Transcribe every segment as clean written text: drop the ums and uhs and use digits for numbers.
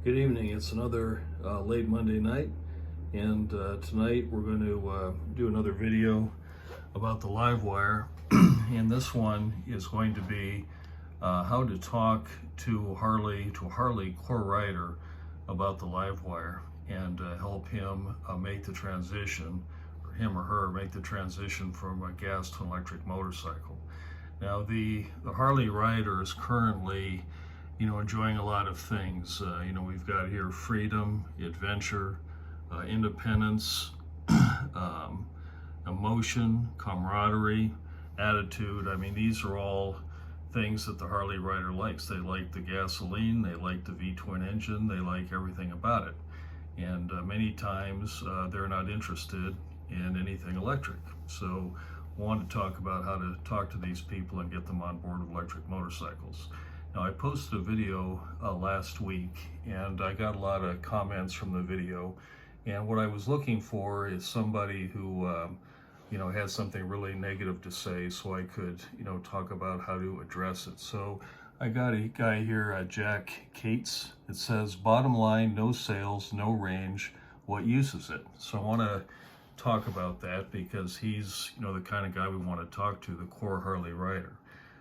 Good evening. It's another late Monday night, and tonight we're going to do another video about the LiveWire, and this one is going to be how to talk to a Harley core rider about the LiveWire and help him make the transition, or him or her make the transition from a gas to an electric motorcycle. Now the Harley rider is currently enjoying a lot of things. We've got here freedom, adventure, independence, emotion, camaraderie, attitude. I mean, these are all things that the Harley rider likes. They like the gasoline, they like the V-twin engine, they like everything about it. And many times they're not interested in anything electric. So I want to talk about how to talk to these people and get them on board with electric motorcycles. Now, I posted a video last week, and I got a lot of comments from the video. And what I was looking for is somebody who, had something really negative to say, so I could, talk about how to address it. So I got a guy here, Jack Cates. It says, "Bottom line, no sales, no range. What use is it?" So I want to talk about that because he's, the kind of guy we want to talk to, the core Harley rider.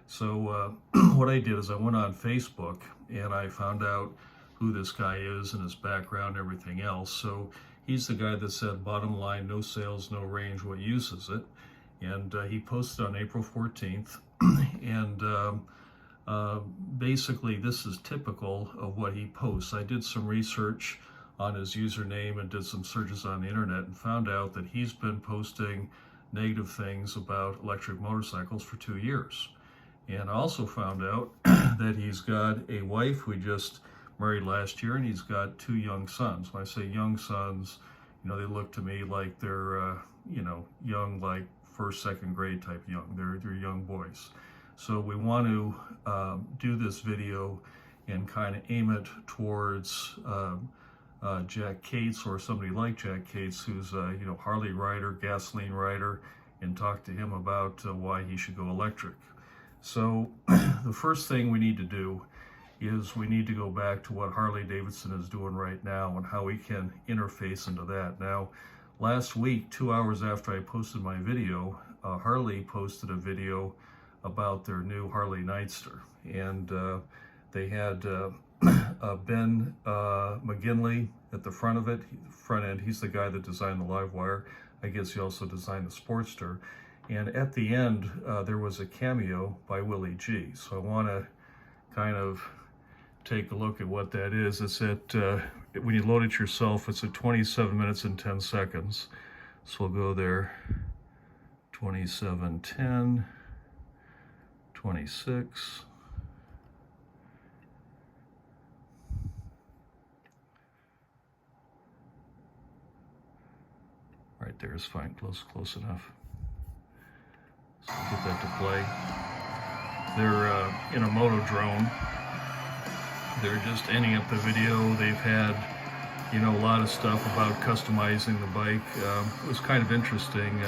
So what I did is I went on Facebook and I found out who this guy is and his background and everything else. So he's the guy that said, "Bottom line, no sales, no range, what use is it?" And he posted on April 14th. And basically this is typical of what he posts. I did some research on his username and did some searches on the internet and found out that he's been posting negative things about electric motorcycles for 2 years. And I also found out that he's got a wife who he just married last year, and he's got 2 young sons. When I say young sons, they look to me like they're, young, like first, second grade type young. They're young boys. So we want to do this video and kind of aim it towards Jack Cates, or somebody like Jack Cates, who's Harley rider, gasoline rider, and talk to him about why he should go electric. So the first thing we need to do is we need to go back to what Harley Davidson is doing right now and how we can interface into that. Now, last week, 2 hours after I posted my video, Harley posted a video about their new Harley Nightster. And they had Ben McGinley at the front of it, front end. He's the guy that designed the LiveWire. I guess he also designed the Sportster. And at the end, there was a cameo by Willie G. So I want to kind of take a look at what that is. It's at, when you load it yourself, it's at 27 minutes and 10 seconds. So we'll go there, 27:10, 26. Right there is fine, close enough. So we'll get that to play. They're in a moto drone. They're just ending up the video. They've had, a lot of stuff about customizing the bike. It was kind of interesting.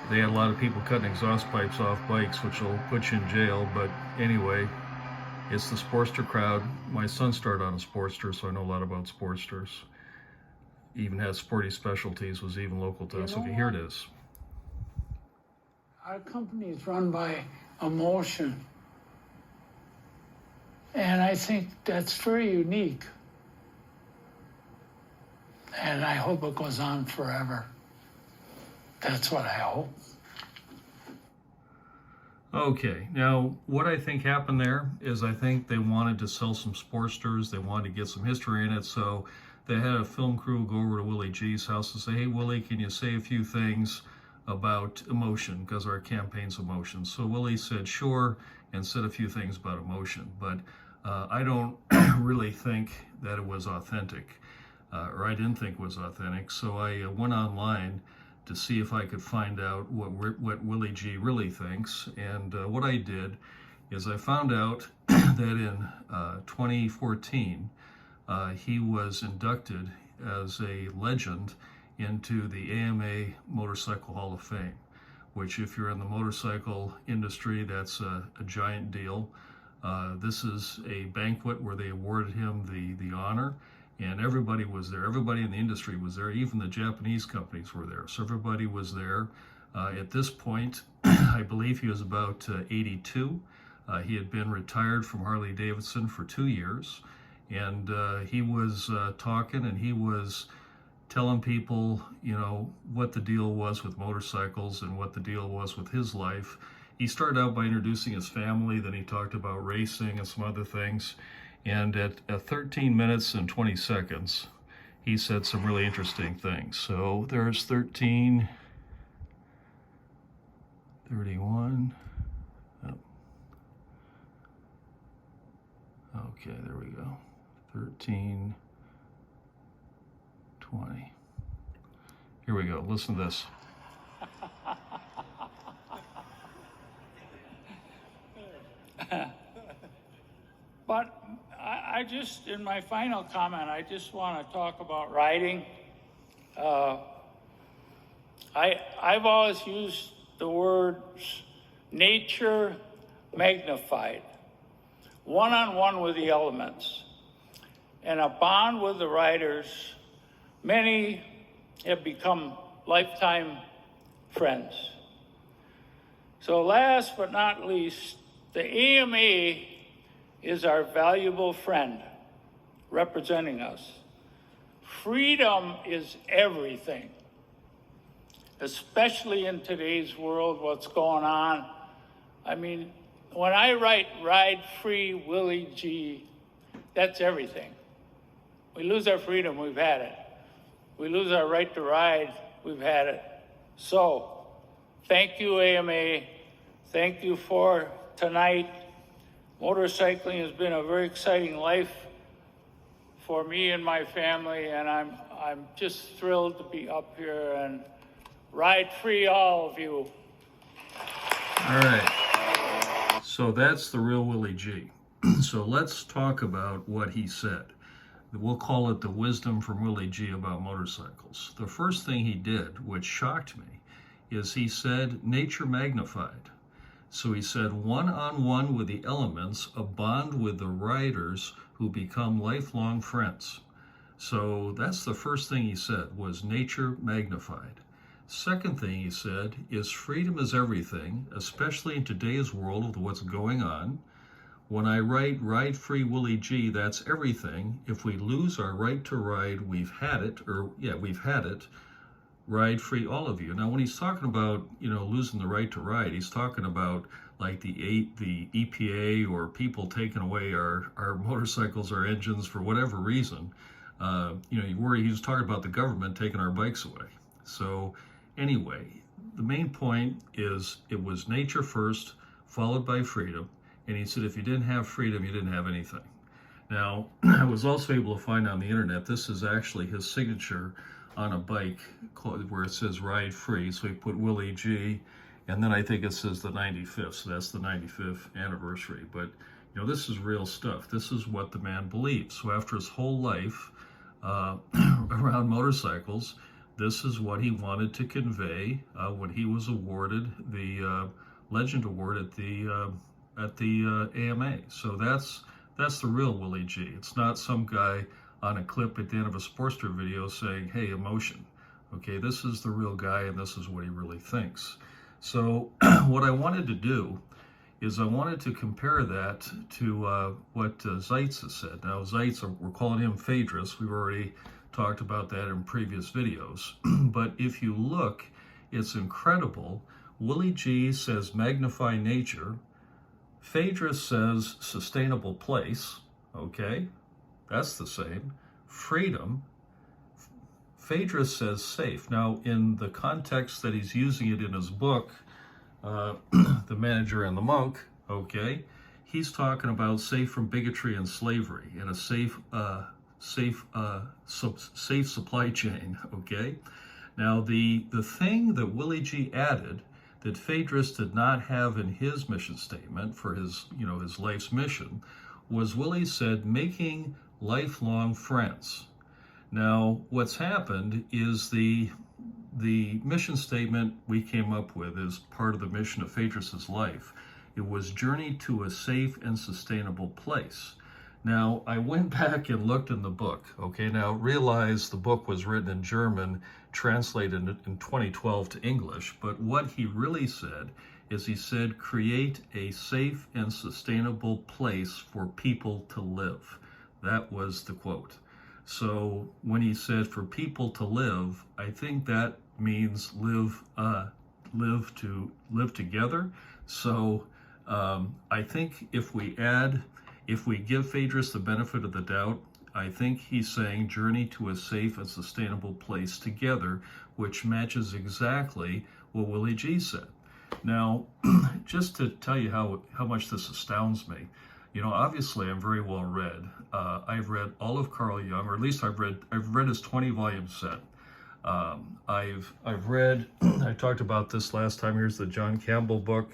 They had a lot of people cutting exhaust pipes off bikes, which will put you in jail. But anyway, it's the Sportster crowd. My son started on a Sportster, so I know a lot about Sportsters. Even has Sporty Specialties, was even local to us. Okay, here it is. Our company is run by emotion, and I think that's very unique, and I hope it goes on forever. That's what I hope. Okay, now what I think happened there is I think they wanted to sell some Sportsters, they wanted to get some history in it, so they had a film crew go over to Willie G's house and say, "Hey Willie, can you say a few things about emotion, because our campaign's emotion?" So Willie said sure, and said a few things about emotion, but I don't really think that it was authentic, or I didn't think it was authentic. So I went online to see if I could find out what Willie G really thinks, and what I did is I found out that in 2014 he was inducted as a legend into the AMA Motorcycle Hall of Fame, which if you're in the motorcycle industry, that's a giant deal. This is a banquet where they awarded him the honor, and everybody was there. Everybody in the industry was there. Even the Japanese companies were there. So everybody was there. At this point, I believe he was about 82. He had been retired from Harley Davidson for 2 years, and he was talking, and he was telling people, you know, what the deal was with motorcycles and what the deal was with his life. He started out by introducing his family, then he talked about racing and some other things. And at 13 minutes and 20 seconds, he said some really interesting things. So there's 13, 31. Oh. Okay, there we go. 13, 20. Here we go. Listen to this. But I just, in my final comment, I just want to talk about riding. I've always used the words nature magnified, one-on-one with the elements, and a bond with the riders. Many have become lifetime friends. So last but not least, the AMA is our valuable friend representing us. Freedom is everything, especially in today's world, what's going on. I mean, when I write Ride Free Willy G, that's everything. We lose our freedom, we've had it. We lose our right to ride, we've had it. So, thank you, AMA. Thank you for tonight. Motorcycling has been a very exciting life for me and my family, and I'm just thrilled to be up here and ride free, all of you. All right. So that's the real Willie G. So let's talk about what he said. We'll call it the wisdom from Willie G about motorcycles. The first thing he did, which shocked me, is he said nature magnified. So he said one-on-one with the elements, a bond with the riders who become lifelong friends. So that's the first thing he said, was nature magnified. Second thing he said is freedom is everything, especially in today's world with what's going on. When I write Ride Free Willy G, that's everything. If we lose our right to ride, we've had it, we've had it. Ride free, all of you. Now, when he's talking about, you know, losing the right to ride, he's talking about like the EPA or people taking away our motorcycles, our engines for whatever reason. You worry, he's talking about the government taking our bikes away. So anyway, the main point is it was nature first, followed by freedom. And he said if you didn't have freedom, you didn't have anything. Now, I was also able to find on the internet, this is actually his signature on a bike where it says Ride Free. So he put Willie G, and then I think it says the 95th. So that's the 95th anniversary. But, you know, this is real stuff. This is what the man believes. So after his whole life around motorcycles, this is what he wanted to convey when he was awarded the Legend Award at the AMA. So that's the real Willie G. It's not some guy on a clip at the end of a Sportster video saying, hey, emotion. Okay, this is the real guy, and this is what he really thinks. So what I wanted to do is I wanted to compare that to what Zeus has said. Now, Zeus, we're calling him Phaedras. We've already talked about that in previous videos. But if you look, it's incredible. Willie G says magnify nature. Phaedras says sustainable place. Okay, that's the same. Freedom. Phaedras says safe. Now, in the context that he's using it in his book, The Manager and the Monk, okay, he's talking about safe from bigotry and slavery and a safe supply chain, okay? Now, the thing that Willie G added that Phaedras did not have in his mission statement for his, his life's mission was Willie said making lifelong friends. Now, what's happened is the mission statement we came up with is part of the mission of Phaedras' life It was journey to a safe and sustainable place. Now, I went back and looked in the book, okay? Now, realize the book was written in German, translated in 2012 to English, but what he really said is he said, create a safe and sustainable place for people to live. That was the quote. So when he said for people to live, I think that means live together. So I think if we give Phaedrus the benefit of the doubt, I think he's saying journey to a safe and sustainable place together, which matches exactly what Willie G said. Now, just to tell you how much this astounds me, obviously I'm very well read. I've read all of Carl Jung, or at least I've read his 20-volume set. I've read, I talked about this last time, here's the John Campbell book,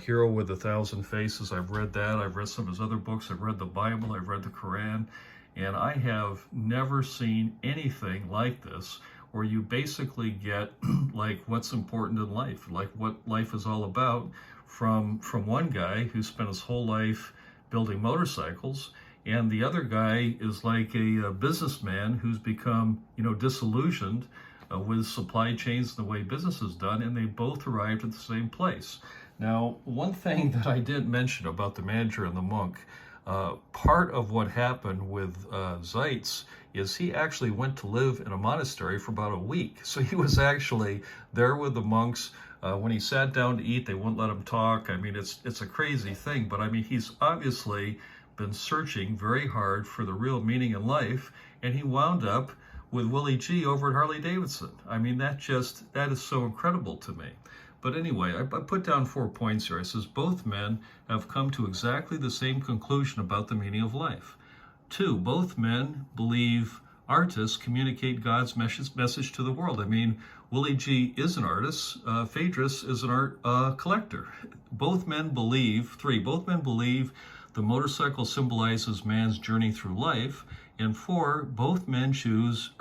Hero with a Thousand Faces. I've read that. I've read some of his other books. I've read the Bible. I've read the Quran. And I have never seen anything like this, where you basically get like what's important in life, like what life is all about, from one guy who spent his whole life building motorcycles, and the other guy is like a businessman who's become, disillusioned with supply chains and the way business is done, and they both arrived at the same place. Now, one thing that I didn't mention about the manager and the monk, part of what happened with Zeus is he actually went to live in a monastery for about a week. So he was actually there with the monks. When he sat down to eat, they wouldn't let him talk. I mean, it's a crazy thing, but I mean, he's obviously been searching very hard for the real meaning in life, and he wound up with Willie G over at Harley Davidson. I mean, that is so incredible to me. But anyway, I put down 4 points here. I says, both men have come to exactly the same conclusion about the meaning of life. 2, both men believe artists communicate God's message to the world. I mean, Willie G is an artist. Phaedrus is an art collector. Both men believe, 3, both men believe the motorcycle symbolizes man's journey through life. And 4, both men chose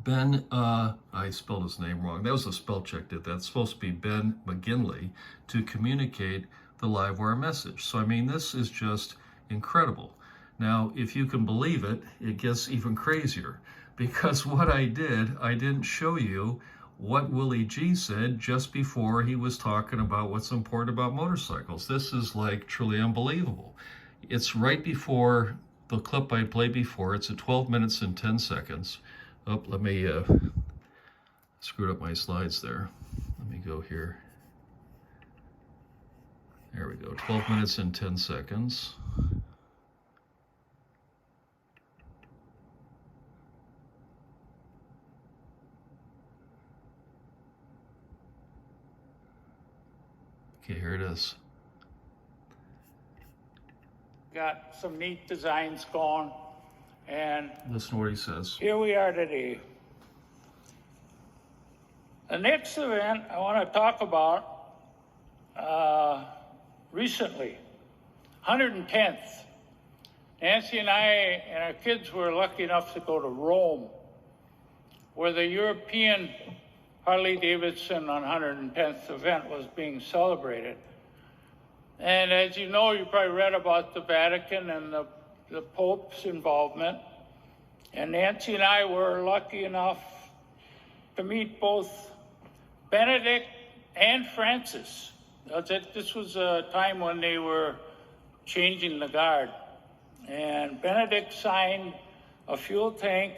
Ben, I spelled his name wrong. That was a spell check did that. It's supposed to be Ben McGinley to communicate the LiveWire message. So, I mean, this is just incredible. Now, if you can believe it, it gets even crazier, because what I didn't show you what Willie G said just before he was talking about what's important about motorcycles. This is like truly unbelievable. It's right before the clip I played before. It's at 12 minutes and 10 seconds. Oh, let me, screwed up my slides there. Let me go here. There we go, 12 minutes and 10 seconds. Okay, here it is. Got some neat designs going, and listen to what he says. Here we are today. The next event I want to talk about recently, 110th. Nancy and I and our kids were lucky enough to go to Rome, where the European Harley Davidson 110th event was being celebrated. And as you know, you probably read about the Vatican and the Pope's involvement. And Nancy and I were lucky enough to meet both Benedict and Francis. This was a time when they were changing the guard. And Benedict signed a fuel tank,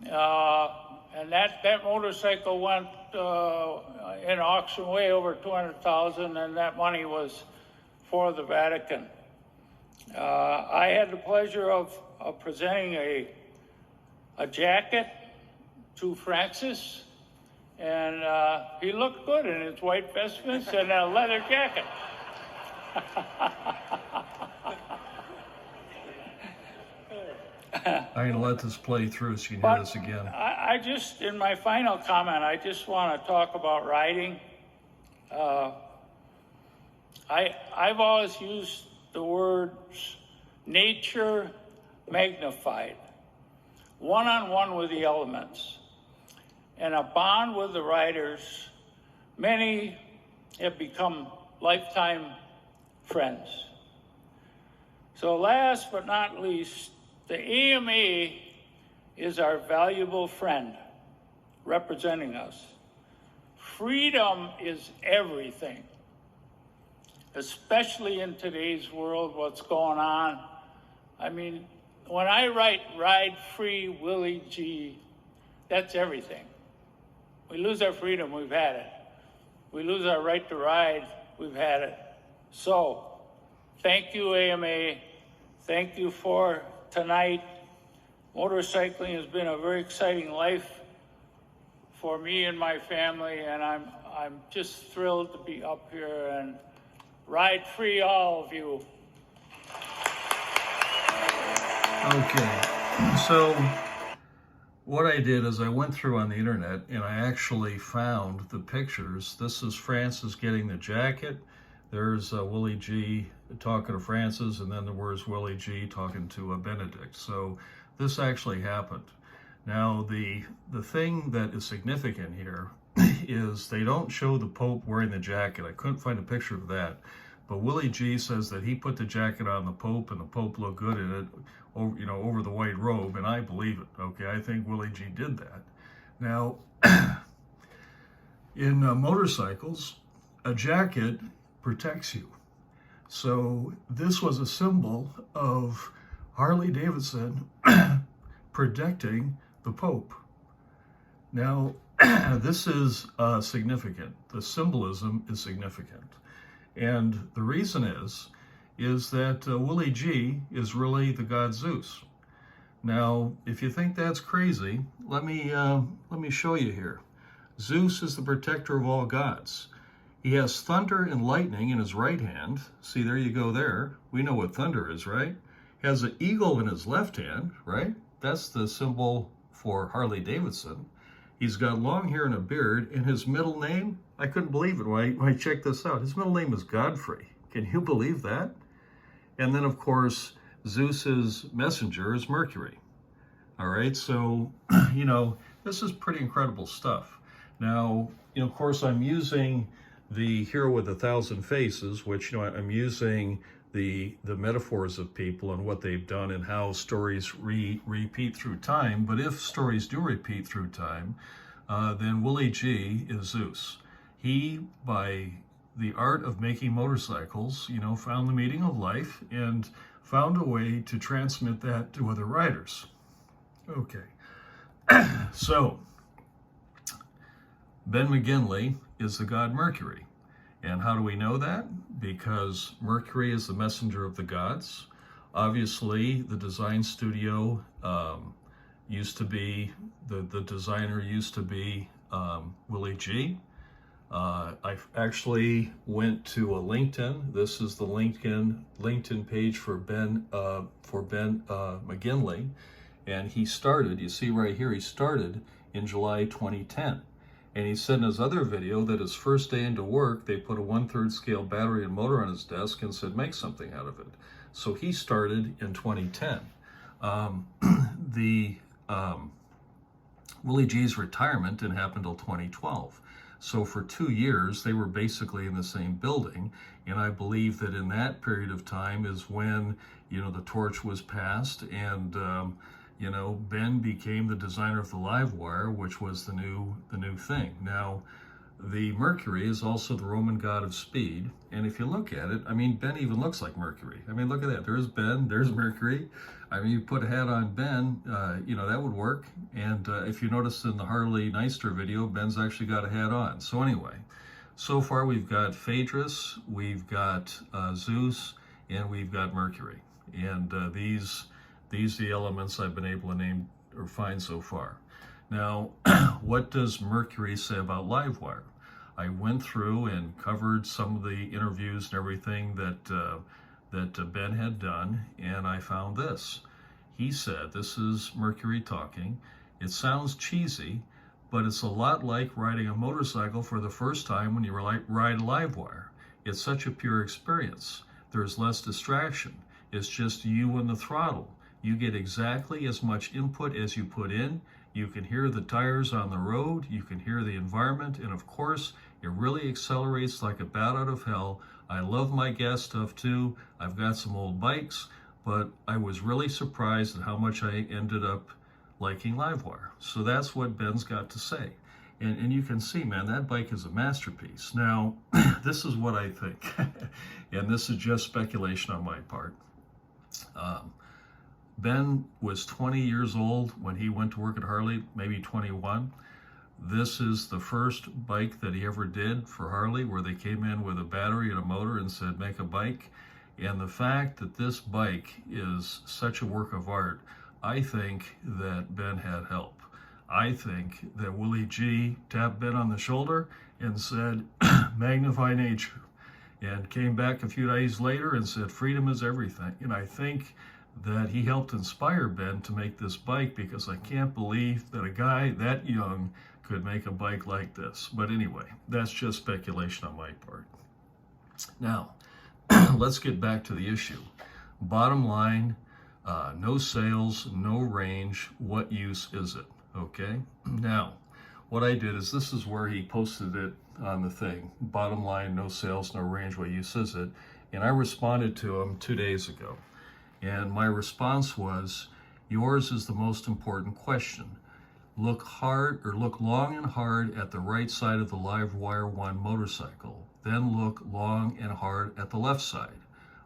and that motorcycle went in auction way over $200,000, and that money was for the Vatican. I had the pleasure of presenting a jacket to Francis, and he looked good in his white vestments and a leather jacket. I'm going to let this play through so you can hear this again. I just, in my final comment, I just want to talk about riding. I've always used the words nature magnified, one-on-one with the elements, and a bond with the riders. Many have become lifetime friends. So last but not least, the AMA is our valuable friend representing us. Freedom is everything, especially in today's world, what's going on. I mean, when I write Ride Free Willy G, that's everything. We lose our freedom, we've had it. We lose our right to ride, we've had it. So, thank you, AMA. Thank you for tonight. Motorcycling has been a very exciting life for me and my family, and I'm just thrilled to be up here and ride free, all of you. Okay, so what I did is I went through on the internet and I actually found the pictures. This is Francis getting the jacket. There's Willie G talking to Francis, and then there was Willie G talking to Benedict. So this actually happened. Now, the thing that is significant here is they don't show the Pope wearing the jacket. I couldn't find a picture of that. But Willie G says that he put the jacket on the Pope, and the Pope looked good in it, over the white robe, and I believe it. Okay, I think Willie G did that. Now, in motorcycles, a jacket protects you. So this was a symbol of Harley Davidson protecting the Pope. Now, this is significant. The symbolism is significant. And the reason is that Willie G is really the god Zeus. Now, if you think that's crazy, let me show you here. Zeus is the protector of all gods. He has thunder and lightning in his right hand. See, there you go there. We know what thunder is, right? He has an eagle in his left hand, right? That's the symbol for Harley Davidson. He's got long hair and a beard, and his middle name, I couldn't believe it when I checked this out. His middle name is Godfrey. Can you believe that? And then, of course, Zeus's messenger is Mercury. All right, so, this is pretty incredible stuff. Now, of course, I'm using the Hero with 1,000 Faces, which, I'm using the metaphors of people and what they've done and how stories repeat through time. But if stories do repeat through time, then Willie G is Zeus. He, by the art of making motorcycles, found the meaning of life and found a way to transmit that to other riders. Okay, so Ben McGinley is the god Mercury. And how do we know that? Because Mercury is the messenger of the gods. Obviously, the design studio used to be, the designer used to be Willie G. I actually went to a LinkedIn. This is the LinkedIn page for Ben McGinley. And he started, you see right here, he started in July 2010. And he said in his other video that his first day into work, they put a 1/3 scale battery and motor on his desk and said, make something out of it. So he started in 2010. Willie G's retirement didn't happen until 2012. So for 2 years, they were basically in the same building. And I believe that in that period of time is when, the torch was passed and, Ben became the designer of the LiveWire, which was the new thing. Now, the Mercury is also the Roman god of speed. And if you look at it, Ben even looks like Mercury. Look at that. There's Ben, there's Mercury. You put a hat on Ben, that would work. And if you notice in the Harley Neister video, Ben's actually got a hat on. So anyway, so far we've got Phaedras, we've got Zeus, and we've got Mercury. And these are the elements I've been able to name or find so far. Now, what does Mercury say about LiveWire? I went through and covered some of the interviews and everything that Ben had done, and I found this. He said, this is Mercury talking, it sounds cheesy, but it's a lot like riding a motorcycle for the first time when you ride LiveWire. It's such a pure experience. There's less distraction. It's just you and the throttle. You get exactly as much input as you put in. You can hear the tires on the road, you can hear the environment, and of course, It really accelerates like a bat out of hell. I love my gas stuff too. I've got some old bikes, but I was really surprised at how much I ended up liking LiveWire. So that's what Ben's got to say. And you can see, man, that bike is a masterpiece. Now, this is what I think, and this is just speculation on my part. Ben was 20 years old when he went to work at Harley, maybe 21. This is the first bike that he ever did for Harley, where they came in with a battery and a motor and said, make a bike. And the fact that this bike is such a work of art, I think that Ben had help. I think that Willie G tapped Ben on the shoulder and said, magnify nature, and came back a few days later and said, freedom is everything. And I think that he helped inspire Ben to make this bike, because I can't believe that a guy that young could make a bike like this. But anyway, that's just speculation on my part. Now, let's get back to the issue. Bottom line, no sales, no range. What use is it? Okay. Now, what I did is, this is where he posted it on the thing. Bottom line, no sales, no range. What use is it? And I responded to him 2 days ago. And my response was, yours is the most important question. Look hard, or look long and hard at the right side of the LiveWire ONE motorcycle. Then look long and hard at the left side.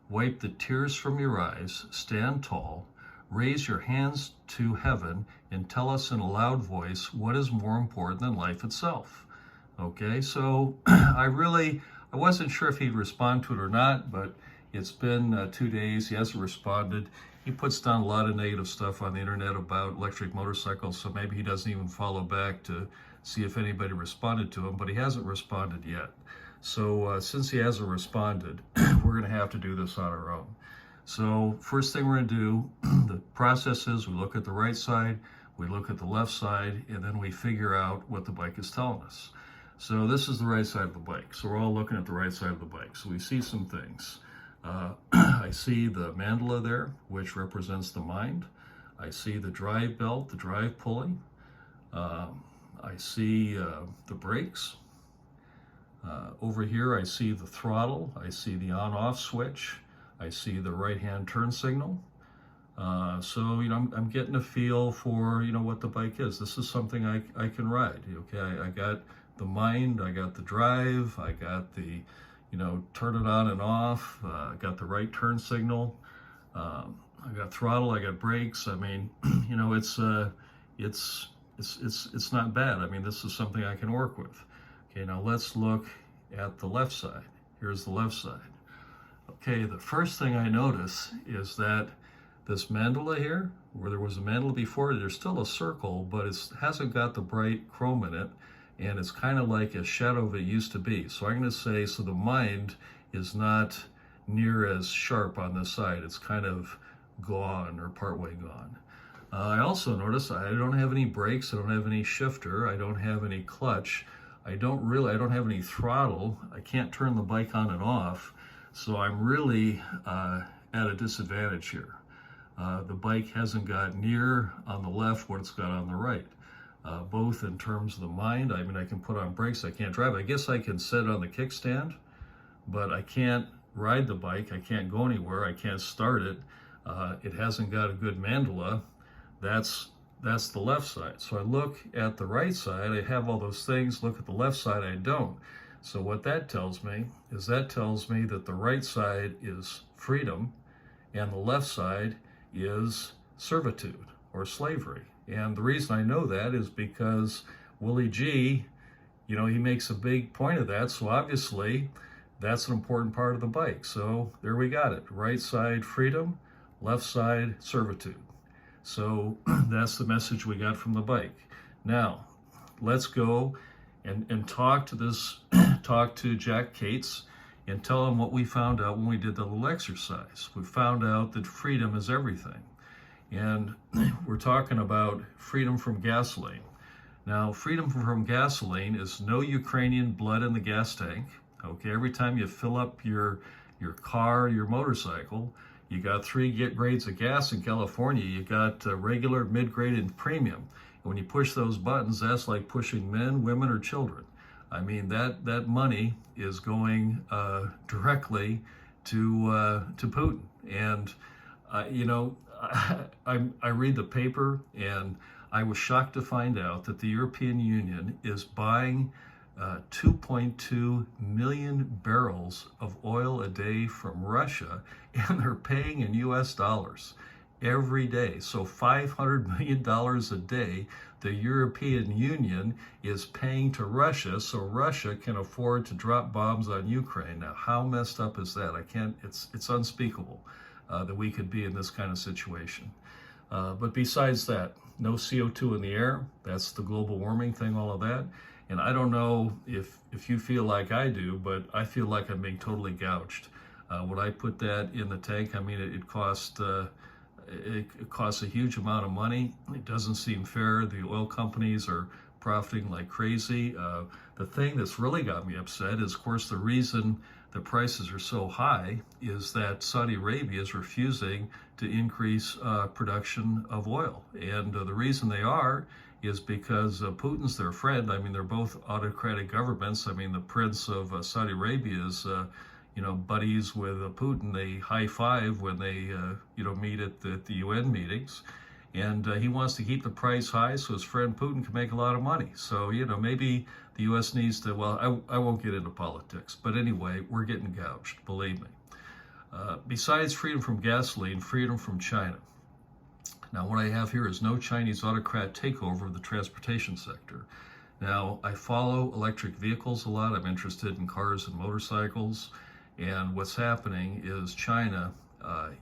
Wipe the tears from your eyes, stand tall, raise your hands to heaven, and tell us in a loud voice what is more important than life itself. Okay, so I wasn't sure if he'd respond to it or not, but it's been 2 days. He hasn't responded. He puts down a lot of negative stuff on the internet about electric motorcycles, so maybe he doesn't even follow back to see if anybody responded to him, but he hasn't responded yet. So since he hasn't responded, we're going to have to do this on our own. So first thing we're going to do, the process is we look at the right side, we look at the left side, and then we figure out what the bike is telling us. So this is the right side of the bike. So we're all looking at the right side of the bike. So we see some things. I see the mandala there, which represents the mind. I see the drive belt, the drive pulley. I see the brakes. Over here, I see the throttle. I see the on-off switch. I see the right-hand turn signal. So, I'm getting a feel for, what the bike is. This is something I can ride. Okay, I got the mind, I got the drive, I got the, turn it on and off. I got the right turn signal. I got throttle. I got brakes. I mean, it's not bad. I mean, this is something I can work with. Okay, now let's look at the left side. Here's the left side. Okay, the first thing I notice is that this mandala here, where there was a mandala before, there's still a circle, but it hasn't got the bright chrome in it, and it's kind of like a shadow of it used to be. So I'm going to say, so the mind is not near as sharp on this side. It's kind of gone, or partway gone. I also notice I don't have any brakes. I don't have any shifter. I don't have any clutch. I don't have any throttle. I can't turn the bike on and off. So I'm really at a disadvantage here. The bike hasn't got near on the left what it's got on the right. Both in terms of the mind. I mean, I can put on brakes, I can't drive. I guess I can set it on the kickstand, but I can't ride the bike. I can't go anywhere. I can't start it. It hasn't got a good mandala. That's the left side. So I look at the right side, I have all those things. Look at the left side, I don't. So what that tells me is that the right side is freedom and the left side is servitude or slavery. And the reason I know that is because Willie G, he makes a big point of that. So obviously that's an important part of the bike. So there we got it. Right side freedom, left side servitude. So that's the message we got from the bike. Now, let's go and talk to Jack Cates and tell him what we found out when we did the little exercise. We found out that freedom is everything. And we're talking about freedom from gasoline. Now, freedom from gasoline is no Ukrainian blood in the gas tank. Okay, every time you fill up your car, your motorcycle, you got 3 grades of gas in California. You got regular, mid-grade, and premium. And when you push those buttons, that's like pushing men, women, or children. I mean, that money is going directly to Putin. And you know, I read the paper, and I was shocked to find out that the European Union is buying 2.2 million barrels of oil a day from Russia, and they're paying in US dollars every day. So $500 million a day the European Union is paying to Russia so Russia can afford to drop bombs on Ukraine. Now, how messed up is that? It's unspeakable that we could be in this kind of situation. But besides that, no CO2 in the air. That's the global warming thing, all of that. And I don't know if you feel like I do, but I feel like I'm being totally gouged. When I put that in the tank, I mean, it costs a huge amount of money. It doesn't seem fair. The oil companies are profiting like crazy. The thing that's really got me upset is, of course, the reason the prices are so high is that Saudi Arabia is refusing to increase production of oil. And the reason they are is because Putin's their friend. I mean, they're both autocratic governments. I mean, the Prince of Saudi Arabia is buddies with Putin. They high five when they meet at the UN meetings, and he wants to keep the price high so his friend Putin can make a lot of money. So maybe the U.S. needs to. Well, I won't get into politics, but anyway, we're getting gouged. Believe me. Besides freedom from gasoline, freedom from China. Now, what I have here is no Chinese autocrat takeover of the transportation sector. Now, I follow electric vehicles a lot. I'm interested in cars and motorcycles. And what's happening is China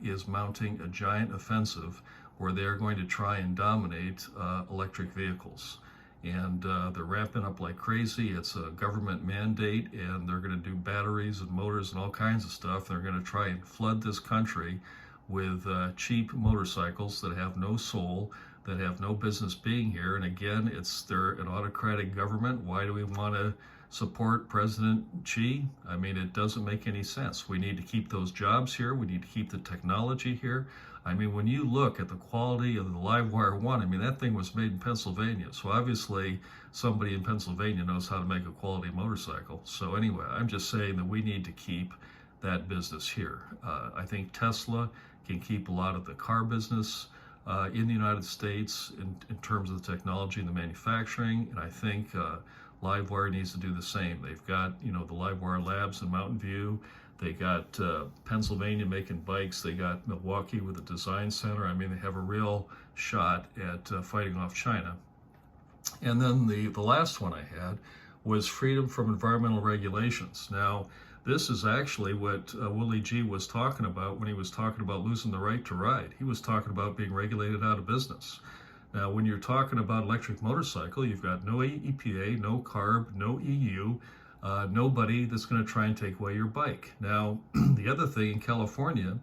is mounting a giant offensive where they're going to try and dominate electric vehicles. And they're ramping up like crazy. It's a government mandate, and they're going to do batteries and motors and all kinds of stuff. They're going to try and flood this country with cheap motorcycles that have no soul, that have no business being here. And again, they're an autocratic government. Why do we want to support President Xi? I mean, it doesn't make any sense. We need to keep those jobs here. We need to keep the technology here. I mean, when you look at the quality of the LiveWire ONE, I mean, that thing was made in Pennsylvania. So obviously somebody in Pennsylvania knows how to make a quality motorcycle. So anyway, I'm just saying that we need to keep that business here. I think Tesla can keep a lot of the car business in the United States in terms of the technology and the manufacturing. And I think LiveWire needs to do the same. They've got, the LiveWire labs in Mountain View. They got Pennsylvania making bikes. They got Milwaukee with a design center. I mean, they have a real shot at fighting off China. And then the last one I had was freedom from environmental regulations. Now, this is actually what Willie G was talking about when he was talking about losing the right to ride. He was talking about being regulated out of business. Now, when you're talking about electric motorcycle, you've got no EPA, no CARB, no EU, nobody that's going to try and take away your bike. Now, the other thing in California,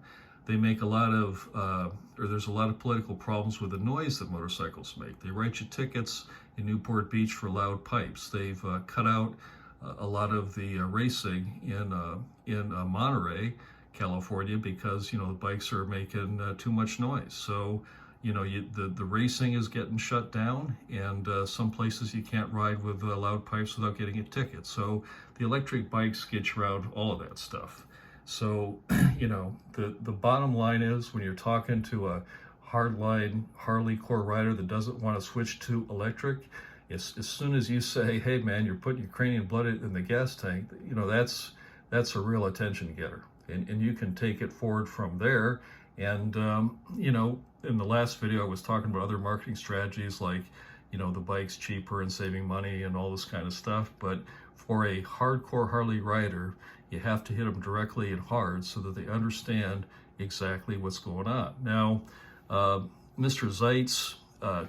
they make a lot of, there's a lot of political problems with the noise that motorcycles make. They write you tickets in Newport Beach for loud pipes. They've cut out a lot of the racing in Monterey, California, because the bikes are making too much noise. So the racing is getting shut down, and some places you can't ride with loud pipes without getting a ticket. So the electric bikes get you around all of that stuff. So the bottom line is, when you're talking to a hardline Harley core rider that doesn't want to switch to electric, as soon as you say, hey man, you're putting Ukrainian blood in the gas tank, that's a real attention getter. And you can take it forward from there. And, in the last video, I was talking about other marketing strategies like, the bike's cheaper and saving money and all this kind of stuff. But for a hardcore Harley rider, you have to hit them directly and hard so that they understand exactly what's going on. Now, Mr. Zeus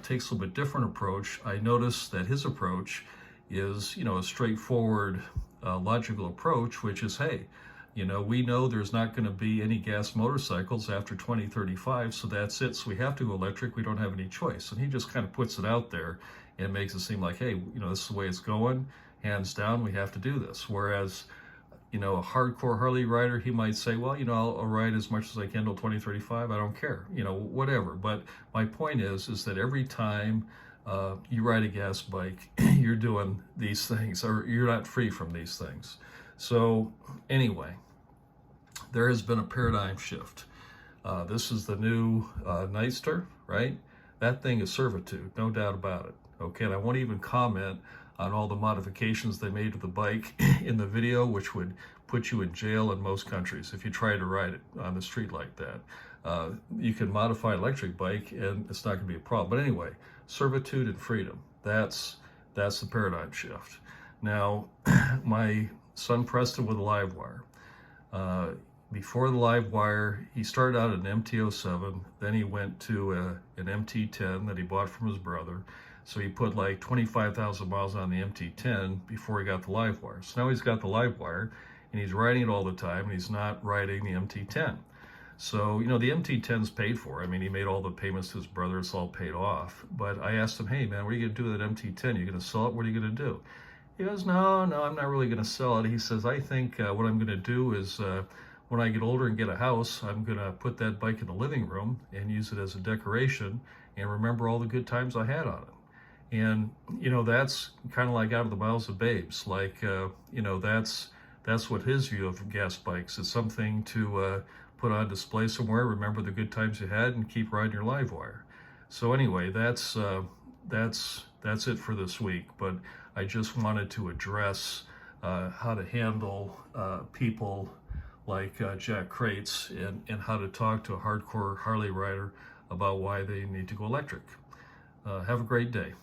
takes a little bit different approach. I noticed that his approach is, a straightforward, logical approach, which is, hey, we know there's not going to be any gas motorcycles after 2035, so that's it. So we have to go electric. We don't have any choice. And he just kind of puts it out there and makes it seem like, hey, this is the way it's going. Hands down, we have to do this. Whereas, a hardcore Harley rider, he might say, well, I'll ride as much as I can till 2035. I don't care, whatever. But my point is that every time you ride a gas bike, you're doing these things, or you're not free from these things. So anyway, there has been a paradigm shift. This is the new Nightster, right? That thing is servitude, no doubt about it. Okay, and I won't even comment on all the modifications they made to the bike in the video, which would put you in jail in most countries if you try to ride it on the street like that. You can modify an electric bike and it's not going to be a problem. But anyway, servitude and freedom, that's the paradigm shift. Now, my son Preston with a LiveWire. Before the LiveWire, he started out at an MT-07, then he went to an MT-10 that he bought from his brother. So he put like 25,000 miles on the MT-10 before he got the LiveWire. So now he's got the LiveWire and he's riding it all the time, and he's not riding the MT-10. So, you know, the MT-10's paid for. I mean, he made all the payments to his brother, it's all paid off. But I asked him, hey man, what are you gonna do with that MT-10? You gonna sell it? What are you gonna do? He goes, no, I'm not really gonna sell it. He says, I think what I'm gonna do is when I get older and get a house, I'm gonna put that bike in the living room and use it as a decoration and remember all the good times I had on it. And, you know, that's kind of like Out of the Mouths of Babes. Like, you know, that's what his view of gas bikes is, something to put on display somewhere, remember the good times you had, and keep riding your LiveWire. So anyway, that's it for this week. But I just wanted to address how to handle people like Jack Crates, and how to talk to a hardcore Harley rider about why they need to go electric. Have a great day.